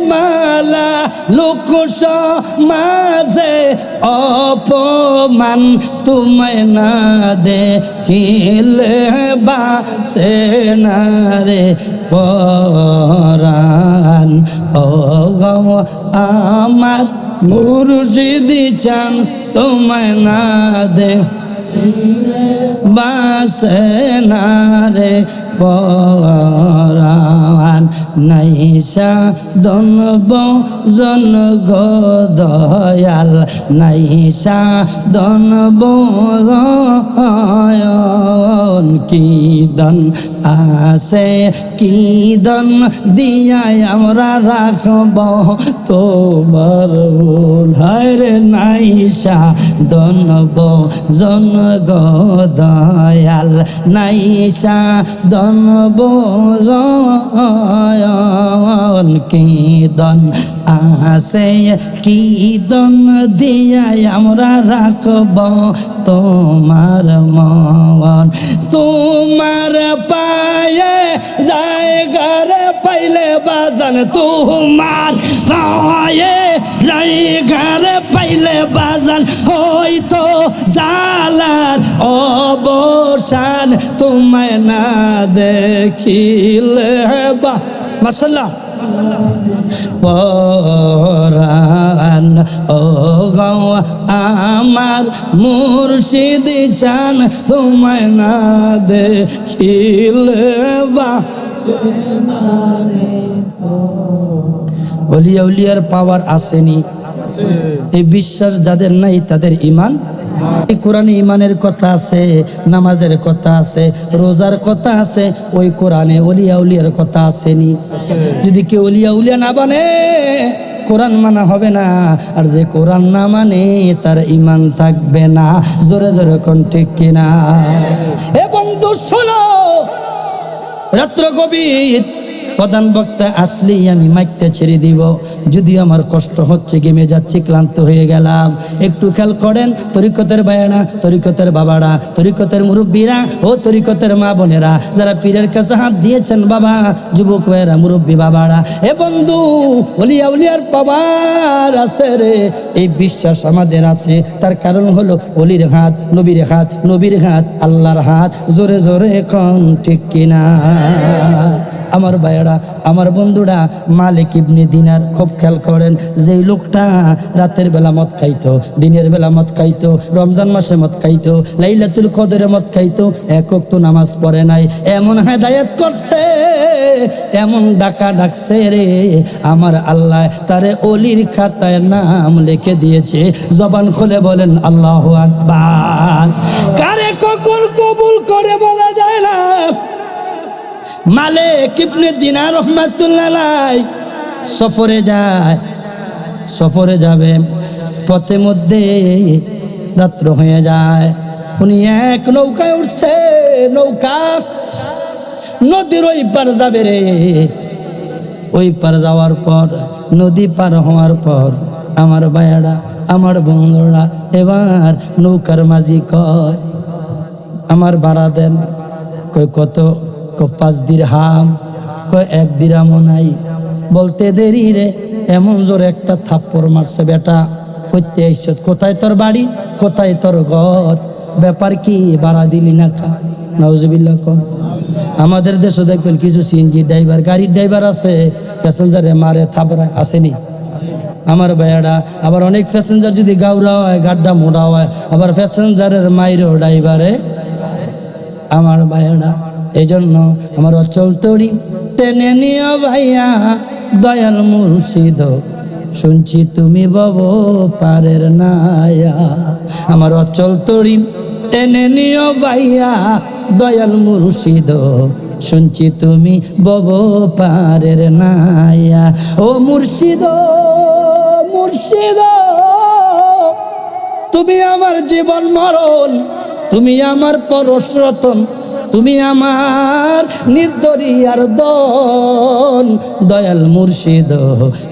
মালা লোক সমাজে অপমান তোমায় না দেখিলে বাসে না রে পরাণ। ও গো আমার মুর্শিদি চান তোমায় না দেখিলে বাসে না রে পরাণ। নাইসা দনব জন গো দয়াল, নাইসা দনব কি দন আসে কি দন দিয়াই আমরা রাখব তোমার হায়রে। নাইসা দনব জন গো দয়াল, নাইসা দনব কি দন আসে কি দন দিয়াই আমরা রাখব তোমার মন। তোমার পায়ে জায়গার পাইলে বাজান, তোমার পায়ে জায়গার পাইলে বাজান হয়তো জালার অবসান তোমায় না দেখিলে বা মাশাআল্লাহ পরাণ। ও গো আমার মুর্শিদি চান তোমায় না দেখিলে বা। ওলিয়া উলিয়ার পাওয়ার আসেনি, এই বিশ্বাস যাদের নাই তাদের ইমান। এই কোরআনে ইমানের কথা আছে, নামাজের কথা আছে, রোজার কথা আছে, ওই কোরআনে ওলিয়া উলিয়ার কথা আসেনি। যদি কেউ ওলিয়া উলিয়া না মানে কোরআন মানা হবে না, আর যে কোরআন না মানে তার ইমান থাকবে না। জোরে জোরে কোন ঠিক কিনা? এ বন্ধু শোনো, রাত্র গভীর, প্রধান বক্তা আসলেই আমি মাইকটা ছেড়ে দিব। যদিও আমার কষ্ট হচ্ছে, গেমে যাচ্ছি, ক্লান্ত হয়ে গেলাম। একটু খেয়াল করেন, তরিকতের ভাইয়েরা, তরিকতের বাবারা, তরিকতের মুরব্বীরা ও তরিকতের মা বোনেরা, যারা পীরের কাছে হাত দিয়েছেন বাবা, যুবক ভাইয়েরা, মুরব্বী বাবারা, এ বন্ধু, ওলিয়া উলিয়ার পাওয়ার আছে রে, এই বিশ্বাস আমাদের আছে। তার কারণ হলো অলির হাত, নবীর হাত, নবীর হাত, আল্লাহর হাত। জোরে জোরে কোন ঠিক কিনা? আমার ভাইয়েরা, আমার বন্ধুরা, মালিক ইবনে দিনার, খুব খেয়াল করেন, যেই লোকটা রাতের বেলা মদ খাইতো, দিনের বেলা মদ খাইতো, রমজান মাসে মদ খাইতো, লাইলাতুল কদরে মদ খাইতো, এক ওয়াক্ত নামাজ পড়ে নাই, এমন হেদায়েত করছে, এমন ডাকা ডাকছে রে, আমার আল্লাহ তারে অলির খাতায় নাম লিখে দিয়েছে। জবান খুলে বলেন আল্লাহু আকবার। কারে কখন কবুল করে বলা যায় না। মালিক ইবনে দিনার রহমাতুল্লাহ আলাইহি সফরে যায়, সফরে যাবে, পথে মধ্যে রাত্র হয়ে যায়। উনি এক নৌকায় উঠছে, নৌকা নদীর ওই পার যাবে রে। ওই পার যাওয়ার পর, নদী পার হওয়ার পর, আমার ভাইয়ারা, আমার বন্ধুরা, এবার নৌকার মাঝি কয় আমার ভাড়া দেন। কয় কত? 5 দিরহাম। কয় 1 দিরহামও নাই। বলতে দেরি রে, এমন জোর একটা থাপ্পড় মারছে, বেটা কইতে আইছ, কোথায় তোর বাড়ি, কোথায় তোর ঘর, ব্যাপার কি, ভাড়া দিলি না কা? নাউজুবিল্লাহ কম। আমাদের দেশে দেখবেন কিছু সিএনজি ড্রাইভার, গাড়ির ড্রাইভার আছে, প্যাসেঞ্জারে মারে থাপড়ায়, আসেনি আমার ভাইয়ারা? আবার অনেক প্যাসেঞ্জার যদি গাউরা হয়, গাড্ডা মোড়া হয়, আবার প্যাসেঞ্জারের মাইরেও ড্রাইভারে। আমার ভাইয়ারা, এই জন্য আমার অচল তরি টেনে নিও ভাইয়া, দয়াল মুর্শিদ, শুনছি তুমি বব পারের নায়া। আমার অচল তরি টেনে নিও ভাইয়া, দয়াল মুর্শিদ, শুনছি তুমি বব পারের নায়া। ও মুর্শিদ, মুর্শিদ, তুমি আমার জীবন মরণ, তুমি আমার পরশ রতন, তুমি আমার নির্দরিয়ার দন দয়াল মুর্শিদ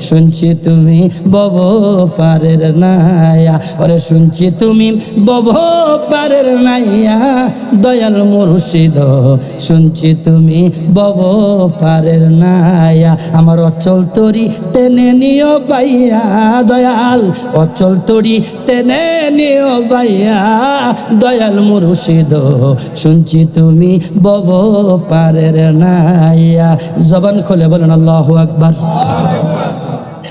শুনছি তুমি বব পারের নাইয়া ওরে শুনছি তুমি বব পারের নাইয়া দয়াল মুর্শিদ শুনছি তুমি বব পারের নাইয়া আমার অচল তরি টেনে নিও বাইয়া দয়াল অচল তরি টেনে নিও বাইয়া দয়াল মুর্শিদ শুনছি তুমি বব পারের নাইয়া জবান খুলে বলেন আল্লাহু আকবার।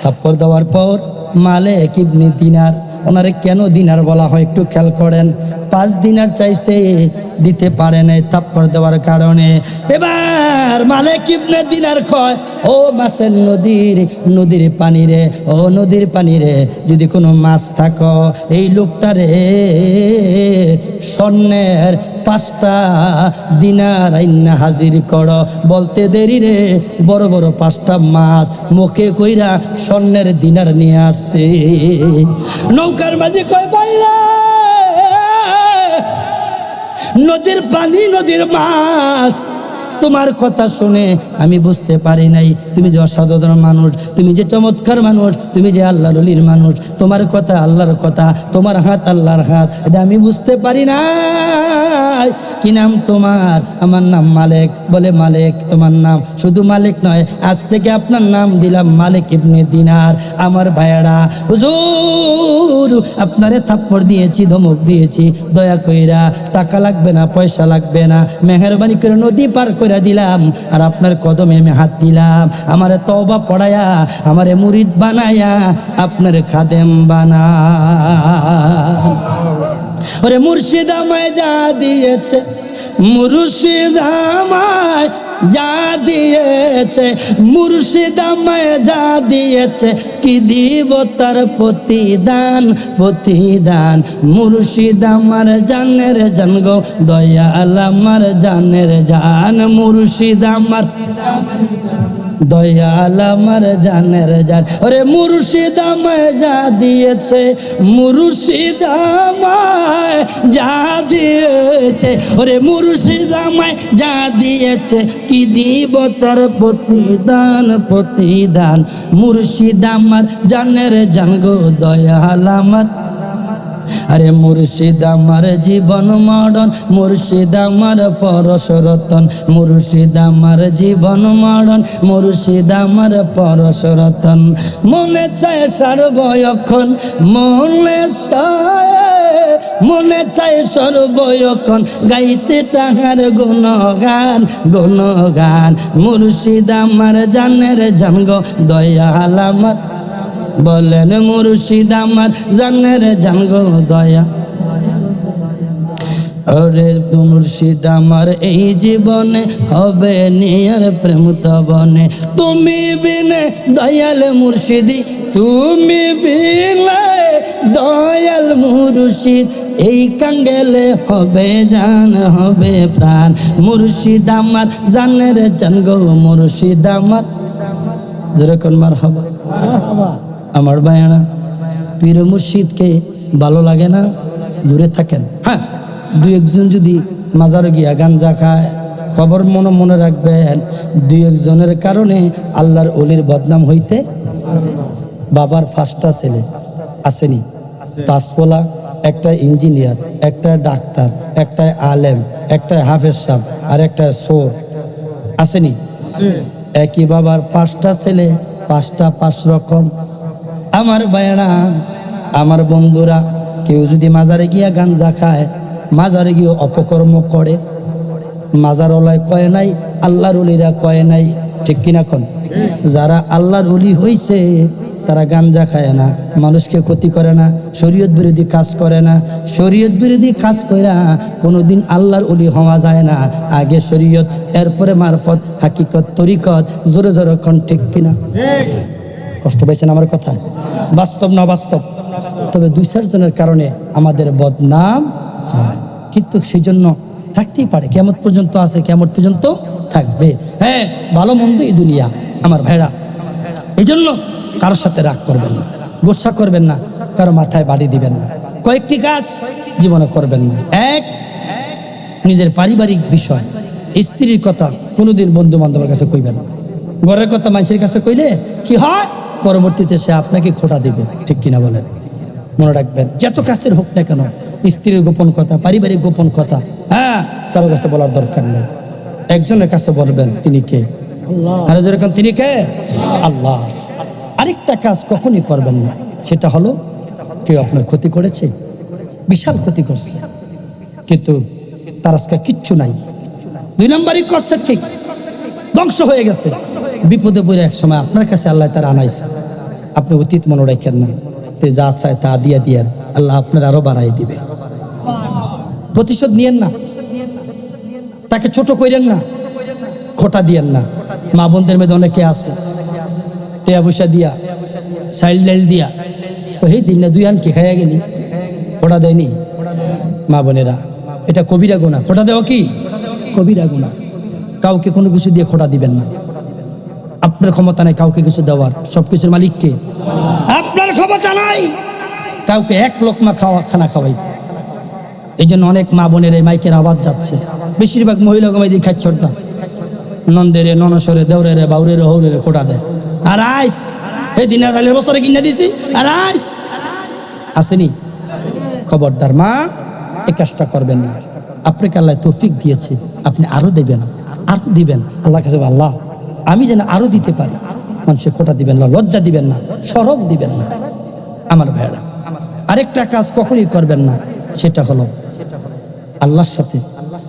থাপ্পড় দেওয়ার পর মালিক ইবনে দিনার, ওনারে কেন দিনার বলা হয় একটু খেয়াল করেন। 5 দিনার চাইছে, দিতে পারে নাই থাপ্পড় দেওয়ার কারণে। এবার মালিক ইবনে দিনার কয়, ও মাছের নদীর পানি রে, ও নদীর পানি রে, যদি কোনো মাছ থাকো এই লোকটারে স্বর্ণের 5টা দিনার আইনা হাজির করো। বলতে দেরি রে, বড় বড় 5টা মাছ মুখে কইরা স্বর্ণের দিনার নিয়ে আসছে। নৌকার মাঝে কয়, বাইরা নদীর পানি নদীর মাছ, তোমার কথা শুনে আমি বুঝতে পারি নাই তুমি যে অসাধারণ মানুষ, তুমি যে চমৎকার মানুষ, তুমি যে আল্লাহর ওলির মানুষ, তোমার কথা আল্লাহর কথা, তোমার হাত আল্লাহর হাত, এটা আমি বুঝতে পারি নাই। কি নাম তোমার? আমার নাম মালিক। বলে মালিক তোমার নাম? শুধু মালিক নয়, আজ থেকে আপনার নাম দিলাম মালিক ইবনে দিনার। আমার ভাইয়ারা, হুজুর আপনারে থাপ্পড় দিয়েছি, ধমক দিয়েছি, দয়া কইরা টাকা লাগবে না, পয়সা লাগবে না, মেহেরবানি করে নদী পার করে দিলাম আর আপনার কদমে আমি হাত দিলাম। আমারে তওবা পড়ায়া, আমারে মুরিদ বানায়া, আপনার খাদেম বানা। ওরে মুর্শিদ আমায় যা দিয়েছে, মুর্শিদ আমায় যা দিয়েছে, মুর্শিদ আমায় যা দিয়েছে, কি দিব তার প্রতিদান প্রতিদান। মুর্শিদ আমার জানের জান গো, দয়াল আমার জানের জান, মুর্শিদ আমার দয়াল আমার জানের জান। ওরে মুর্শিদ আমায় যা দিয়েছে, মুর্শিদ আমায় যা দিয়েছে, ওরে মুর্শিদ আমায় যা দিয়েছে, কি দিব তার প্রতিদান প্রতিদান। মুর্শিদ আমার জানের জান গো, দয়াল আমার। আরে মুর্শিদ আমার জীবন মরণ, মুর্শিদ আমার পরশ রতন, মুর্শিদ আমার জীবন মরণ, মুর্শিদ আমার পরশ রতন। মনে চায় সর্বক্ষণ, মনে চায় সর্বক্ষণ গাইতে তাহার গুণগান গুণগান। মুর্শিদ আমার জানের জান গো, দয়াল আমার। বলেন মুর্শিদ আমার জানের জান গো, দয়া। ওরে মুর্শিদ আমার এই জীবনে হবে নিয়ার প্রেম তবনে, তুমি বিনে দয়াল মুর্শিদি, তুমি বিনে দয়াল মুর্শিদ, এই কাঙ্গেলে হবে জান হবে প্রাণ। মুর্শিদ আমার জানের জান গো, মুর্শিদ আমার। যেরকম মারহাবা। আমার ভাইয়ানা, পীর মুর্শিদকে ভালো লাগে না? দূরে থাকেন। হ্যাঁ, 2-1 যদি মাজারে গিয়া গাঞ্জা খায়, খবর মনে রাখবেন, 2-1 কারণে আল্লাহর ওলির বদনাম হইতে। বাবার 5টা ছেলে আসেনি, 5 পোলা, একটা ইঞ্জিনিয়ার, একটা ডাক্তার, একটা আলেম, একটা হাফেজ সাহেব আর একটা সোর আসেনি। একই বাবার 5টা ছেলে, 5টা 5 রকম। আমার ভাইয়েরা, আমার বন্ধুরা, কেউ যদি মাজারে গিয়া গাঞ্জা খায়, মাজারে গিয়ে অপকর্ম করে, মাজারওয়ালায় কয় নাই, আল্লাহর ওলিরা কয় নাই, ঠিক কিনা কোন? যারা আল্লাহর ওলি হইছে তারা গাঞ্জা খায় না, মানুষকে ক্ষতি করে না, শরীয়ত বিরোধী কাজ করে না। শরীয়ত বিরোধী কাজ কইরা কোনোদিন আল্লাহর ওলি হওয়া যায় না। আগে শরীয়ত, এরপরে মারফত, হাকিকত, তরিকত। জোরে জোরে কোন ঠিক কিনা? কষ্ট পাইছেন আমার কথা? বাস্তব না বাস্তব? তবে 2-4 জনের কারণে আমাদের বদনাম হয়, কিন্তু সেই জন্য থাকতেই পারে, কিয়ামত পর্যন্ত আছে, কিয়ামত পর্যন্ত থাকবে। হ্যাঁ, ভালো মন্দ এই দুনিয়া আমার ভাইরা। এই জন্য কারোর সাথে রাগ করবেন না, গোসা করবেন না, কারো মাথায় বাড়ি দিবেন না। কয়েকটি কাজ জীবনে করবেন না। 1, নিজের পারিবারিক বিষয় স্ত্রীর কথা কোনোদিন বন্ধু বান্ধবের কাছে কইবেন না। ঘরের কথা মানুষের কাছে কইলে কি হয়, পরবর্তীতে সে আপনাকে খোটা দিবে, ঠিক কিনা বলেন? মনে রাখবেন, যত কাছের হোক না কেন, স্ত্রীর গোপন কথা, পারিবারিক গোপন কথা, হ্যাঁ, কারো কাছে বলার দরকার নেই। একজনের কাছে বলবেন, তিনি কে? আর যেরকম তিনি কে? আল্লাহ। আরেকটা কাজ কখনই করবেন না, সেটা হলো কেউ আপনার ক্ষতি করেছে, বিশাল ক্ষতি করছে, কিন্তু তার আজকে কিচ্ছু নাই, 2 নম্বরই করছে, ঠিক ধ্বংস হয়ে গেছে, বিপদে পড়ে এক সময় আপনার কাছে আল্লাহ তার আনাইছে। আপনি অতীত মনে রাখেন না, তে যা চায় তা দিয়ে দিয়েন, আল্লাহ আপনার আরো বাড়াই দিবে। প্রতিশোধ নিয়েন না, তাকে ছোট করেন না, খোটা দিয়েন না। মা বোনদের মধ্যে অনেকে আছে টেয়া পয়সা দিয়া, সাইল ডাইল দিয়া, ওই দিন না 2 আনকে খাইয়া গেলি, খোটা দেয়নি। মা বোনেরা, এটা কবিরা গুনাহ। খোটা দেওয়া কি কবিরা গুনাহ। কাউকে কোনো কিছু দিয়ে খোটা দিবেন না। আপনার ক্ষমতা নাই কাউকে কিছু দেওয়ার, সব কিছুর মালিক কে? আপনার ক্ষমতা নাই কাউকে 1 লোকমা খানা খাওয়াইতে। এই জন্য অনেক মা বোনের এই মাইকের আওয়াজ যাচ্ছে, বেশিরভাগ মহিলা গমাই দিয়ে খাচ্ছরদা, নন্দেরে, ননসরে, দেওরে, বাউরে, হৌরে খোটা দেয়। আর আইস এই দিন আগালের বস্তারে কিনে দিছি, আর আইস আসেনি। খবরদার মা, এই কাজটা করবেন না। আপনাকে আল্লাহ তৌফিক দিয়েছে, আপনি আরো দেবেন, আরো দিবেন। আল্লাহ কাছে আল্লাহ আমি যেন আরো দিতে পারি। মানুষের খোটা দিবেন না, লজ্জা দিবেন না, শরম দিবেন না। আমার ভাইরা, আরেকটা কাজ কখনই করবেন না, সেটা হলো আল্লাহর সাথে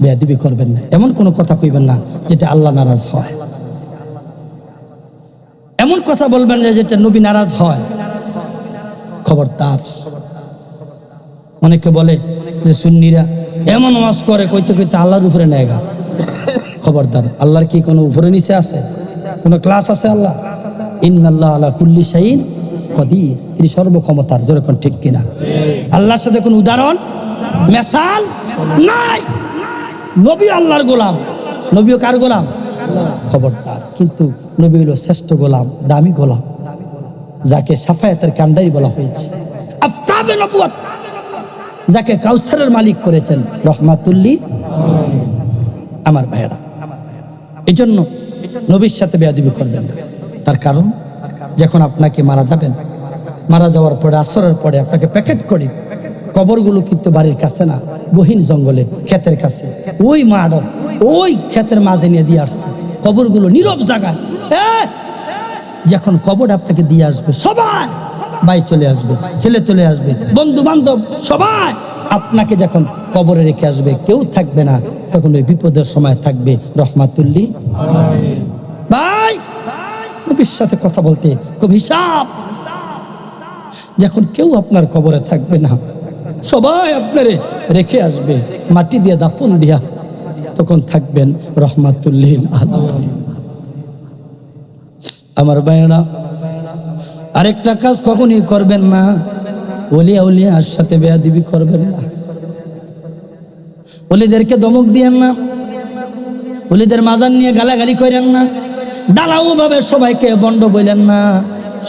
বেয়াদবি করবেন না। এমন কোনো কথা কইবেন না যেটা আল্লাহ নারাজ হয়, এমন কথা বলবেন না যেটা নবী নারাজ হয়। খবরদার। অনেকে বলে যে সুন্নিরা এমন ওয়াজ করে, কইতে কইতে আল্লাহর উপরে নেগা। খবরদার, আল্লাহর কি কোনো উপরে নিচে আছে? কোনো ক্লাস আছে আল্লাহ? ইন্নাল্লাহ আলা কুল্লি শাইইন কদির, তিনি সর্বক্ষমতার। যেরকম ঠিক কিনা? আল্লাহর সাথে কোনো উদাহরণ মেসাল নাই। নবী আল্লাহর গোলাম, নবীও কার গোলাম? খবরদার। কিন্তু নবী হলো শ্রেষ্ঠ গোলাম, দামি গোলাম, যাকে সাফায়াতের কান্ডারি বলা হয়েছে, আফতাবে নবুয়ত, যাকে কাউসারের মালিক করেছেন, রহমাতুল্লিল। আমার ভাইয়েরা, এই জন্য নবীর সাথে বেয়াদবি করবেন না। তার কারণ, যখন আপনাকে মারা যাবেন, মারা যাওয়ার পরে, আসরের পরে আপনাকে প্যাকেট করে, কবরগুলো কিন্তু বাড়ির কাছে না, গহীন জঙ্গলে, ক্ষেতের কাছে, ওই মাড ওই ক্ষেতের মাঝে নিয়ে দিয়ে আসছে। কবরগুলো নীরব জায়গায়। যখন কবর আপনাকে দিয়ে আসবে, সবাই ভাই চলে আসবে, ছেলে চলে আসবে, বন্ধু বান্ধব সবাই আপনাকে যখন কবরে রেখে আসবে, কেউ থাকবে না, তখন ওই বিপদের সময় থাকবে রহমাতুল্লিল। ভাই, নবীর সাথে কথা বলতে খুব হিসাব। যখন কেউ আপনার কবরে থাকবে না, সবাই আপনারে রেখে আসবে মাটি দিয়ে, দাফন দিয়া, তখন থাকবেন রহমাতুল্লিল আলামিন। আমার ভাইয়েরা, আরেকটা কাজ কখনই করবেন না, ওলিয়া উলিয়ার সাথে বেয়াদবি করবেন না। ওলিদেরকে ধমক দিয়েন না, ওলিদের মাজার নিয়ে গালাগালি করেন না, ডালাও ভাবে সবাইকে বন্ড বললেন না,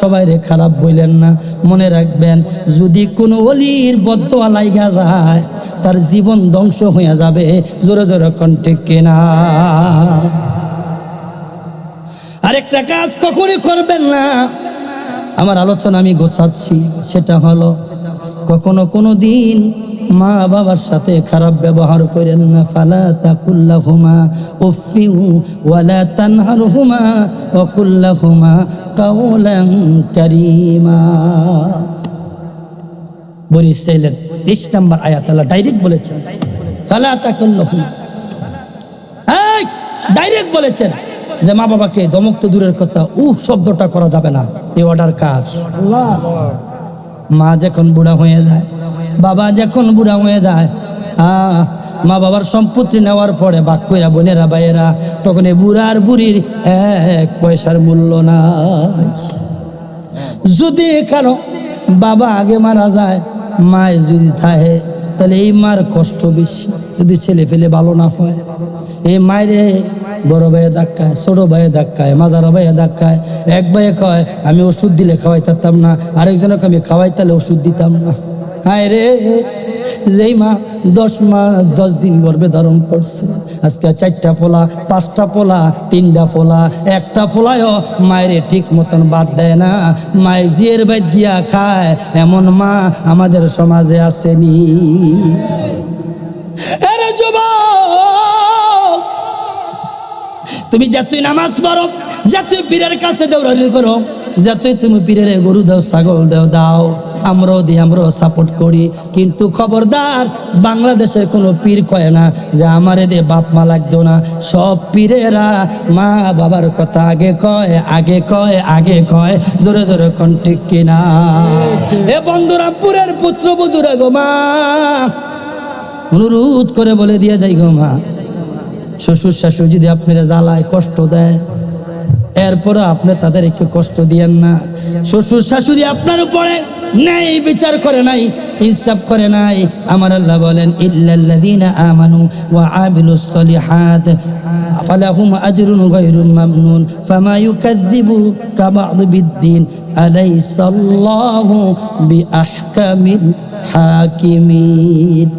সবাইরে খারাপ বললেন না। মনে রাখবেন, যদি কোনো ওলির বদদোয়া লাইগা যায়, তার জীবন ধ্বংস হয়ে যাবে। জোরে জোরে কণ্ঠে কেনা। আরেকটা কাজ কখনই করবেন না, আমার আলোচনা আমি গোছাচ্ছি, সেটা হলো কখনো কোনো দিন মা বাবার সাথে খারাপ ব্যবহার করেন না। ফালা তাকুল্লাহুমা উফিউ ওয়ালা তানহারহুমা ওয়া কুল্লাহুমা কাওলান কারীমা। বনি ইসরাঈলের 23 নম্বর আয়াত আল্লাহ ডাইরেক্ট বলেছেন, ফালা তাকুল্লাহুমা, ডাইরেক্ট বলেছেন যে মা বাবাকে ধমক তো দূরের কথা, শব্দটা করা যাবে না। এই অর্ডার কার? মা যখন বুড়া হয়ে যায়, বাবা যখন বুড়া হয়ে যায়, মা বাবার সম্পত্তি নেওয়ার পরে বাক কইরা বোনেরা ভাইয়েরা, তখন এই বুড়ার বুড়ির 1 পয়সার মূল্য নাই। যদি কারো বাবা আগে মারা যায়, মায় যদি থাকে, তাহলে এই মার কষ্ট বেশি। যদি ছেলে ফেলে ভালো না হয়, এই মায়েরে বড় ভাইয়ে ধাক্কায়, ছোট ভাইয়ে ধাক্কায়, মাদার ভাইয়ে ধাক্কায়। এক ভাইয়ে কয় আমি ওষুধ দিলে খাওয়াইতাম না, আরেকজনকে আমি খাওয়াইতালে ওষুধ দিতাম না। হায় রে, যেই মা 10 মাস 10 দিন গর্ভে ধারণ করছে, আজকে 4টা পোলা, 5টা পোলা, 3টা পোলা, একটা পোলায়ও মায়ের ঠিক মতন বাদ দেয় না, মায়ের জিয়ের বাদ দিয়া খায়, এমন মা আমাদের সমাজে আসেনি। আরে যুবক, তুমি যতই নামাজ পড়ো, যতই পীরের কাছে দৌড়াদৌড়ি করো, যতই তুমি পীরের গরু দাও, ছাগল দাও, আমরাও দিই, আমরাও সাপোর্ট করি, কিন্তু খবরদার বাংলাদেশের কোনো পীর কয় না যে আমারে দিয়ে বাপ মা লাগতো না। সব পীরেরা মা বাবার কথা আগে কয়, আগে কয়, আগে কয়। জোরে জোরে কোন ঠিক কিনা? এ বন্ধুরামপুরের পুত্রবধূরা গো মা, অনুরোধ করে বলে দিয়ে যাই গো মা, শ্বশুর শাশুড়ি যদি আপনারা জ্বালায়, কষ্ট দেয়, এরপরে আপনি তাদের একটু কষ্ট দিয়েন না। শ্বশুর শাশুড়ি আপনার উপরে ন্যায় বিচার করে নাই, ইনসাফ করে নাই। আমার আল্লাহ বলেন, ইল্লাল্লাযীনা আমানু ওয়া আমিলুস সলিহাত ফালাহুম আজরুন গায়রু মামনুন ফামা ইউকাযযিবুকা বা'দু বিদ্দিন আলাইসাল্লাহু বিআহকামিল হাকিমিন।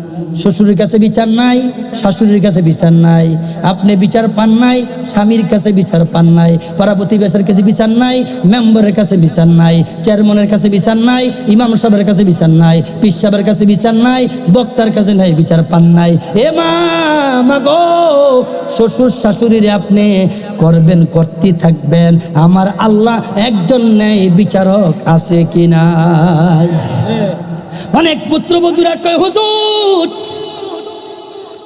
শ্বশুরের কাছে বিচার নাই, শাশুড়ির কাছে বিচার নাই, আপনি বিচার পান নাই, স্বামীর কাছে বিচার পান নাই, পাড়া প্রতিবেশীর কাছে বিচার নাই, মেম্বারের কাছে বিচার নাই, চেয়ারম্যানের কাছে বিচার নাই, ইমাম সাহেবের কাছে বিচার নাই, পীর সাহেবের কাছে বিচার নাই, বক্তার কাছে নাই, বিচার পান নাই। এ মা গো, শ্বশুর শাশুড়ির আপনি করবেন, করতে থাকবেন। আমার আল্লাহ একজন ন্যায় বিচারক আছে কি নাই? অনেক পুত্রবধূরা কয়, হুজুর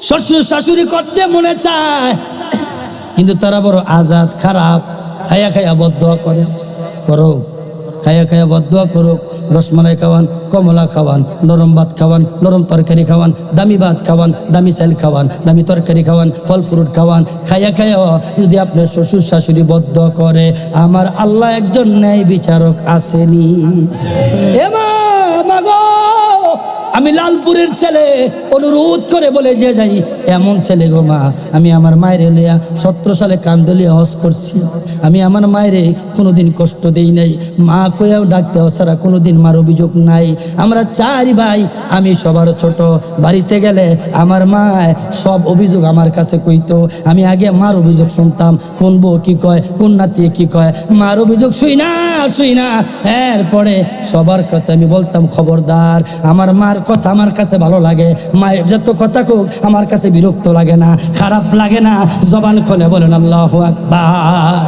শ্বশুর শাশুড়ি করতে মনে চায়, কিন্তু তারা বড় আজাদ, খারাপ, খায়া খায়া বদদোয়া করে। করুক, খায়া খায়া বদদোয়া করুক, রসমালাই খাওয়ান, কমলা খাওয়ান, নরম ভাত খাওয়ান, নরম তরকারি খাওয়ান, দামি ভাত খাওয়ান, দামি চাল খাওয়ান, দামি তরকারি খাওয়ান, ফল ফ্রুট খাওয়ান। খায়া খায়া যদি আপনার শ্বশুর শাশুড়ি বদদোয়া করে, আমার আল্লাহ একজন ন্যায় বিচারক আসেনি? এমা মাগো, আমি লালপুরের ছেলে, অনুরোধ করে বলে যে যাই, এমন ছেলে গো মা, আমি আমার মায়ের লিয়া 17 সালে কান্দলিয়া হজ করছি। আমি আমার মায়েরে কোনোদিন কষ্ট দেই নাই, মা কয়াও ডাকতে ছাড়া কোনোদিন মার অভিযোগ নাই। আমরা 4 ভাই, আমি সবার ছোট। বাড়িতে গেলে আমার মা সব অভিযোগ আমার কাছে কইতো। আমি আগে মার অভিযোগ শুনতাম, কোন বউ কি কয়, কোন নাতি কি কয়, মার অভিযোগ শুই না। এরপরে সবার কথা আমি বলতাম, খবরদার, আমার মার কথা আমার কাছে ভালো লাগে, মায়ের যত কথা কোক আমার কাছে বিরক্ত লাগে না, খারাপ লাগে না। জবান খুলে বলেন আল্লাহু আকবার,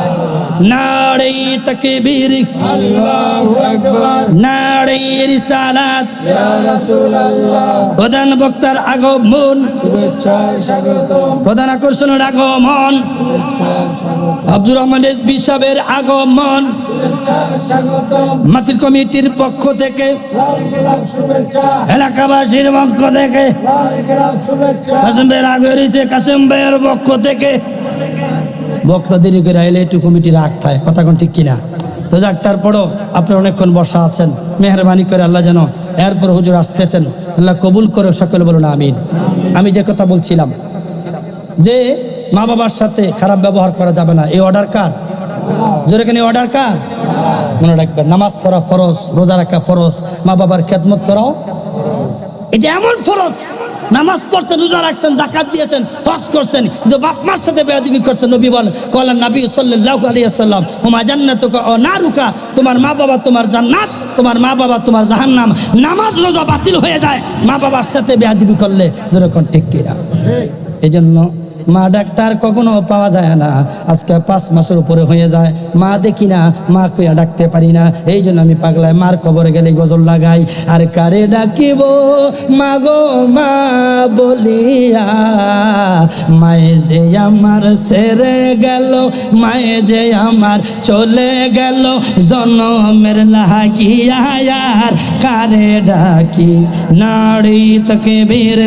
নারে তাকবীর, আল্লাহু আকবার, নারে রিসালাত, ইয়া রাসূলুল্লাহ। প্রধান বক্তার আগমন, শুভেচ্ছা স্বাগতম। প্রধান আকর্ষণের আগমন, শুভেচ্ছা স্বাগতম। আব্দুর রহমান রেজভী সাহেবের আগমন, শুভেচ্ছা স্বাগতম। মাহফিল কমিটির পক্ষ থেকে লাল গোলাপ শুভেচ্ছা, এলাকাবাসীর পক্ষ থেকে লাল গোলাপ শুভেচ্ছা। কাসেম ভাইয়ের আগে রয়েছে, কাসেম ভাইয়ের পক্ষ থেকে। বক্তা দেরি করে আইলে একটু কমিটি রাখতে হয়, কথা কোন ঠিক কিনা? তো যাক, তারপরও আপনি অনেকক্ষণ বসা আছেন, মেহরবানি করে আল্লাহ যেন এরপর হুজুর আসতেছেন, আল্লাহ কবুল করে সকলে বলুন আমিন। আমি যে কথা বলছিলাম যে মা বাবার সাথে খারাপ ব্যবহার করা যাবে না, এই অর্ডার কার? যেখানে অর্ডার কার? মনে রাখবেন, নামাজ পড়া ফরজ, রোজা রাখা ফরজ, মা বাবার খেদমত করাও এটা এমন ফরজ। নামাজ পড়ছেন, রোজা রাখছেন, যাকাত দিয়েছেন, হজ করছেন, কিন্তু বাপ মার সাথে বেয়াদবি করছেন। নবী বলেন, কলেন নবী সাল্লাল্লাহু আলাইহি ওয়াসাল্লাম, হুমা জান্নাতুকা ওয়া নারুকা, তোমার মা বাবা তোমার জান্নাত, তোমার মা বাবা তোমার জাহান্নাম। নামাজ রোজা বাতিল হয়ে যায় মা বাবার সাথে বেয়াদবি করলে, যেরকম ঠিক কিনা? এই জন্য মা ডাক্তার কখনো পাওয়া যায় না, আজকে 5 মাসের উপরে হয়ে যায়, মা দেখি না, মা কইয়া ডাকতে পারি না। এই জন্য আমি পাগলায় মার কবরে গেলে গজল লাগাই, আর কারে ডাকিব মা গো মা বলিয়া, মায়ে যে আমার ছেড়ে গেল, মায়ে যে আমার চলে গেল, জনমের লাগিয়া, আর কারে ডাকি? নারী তাকবীর,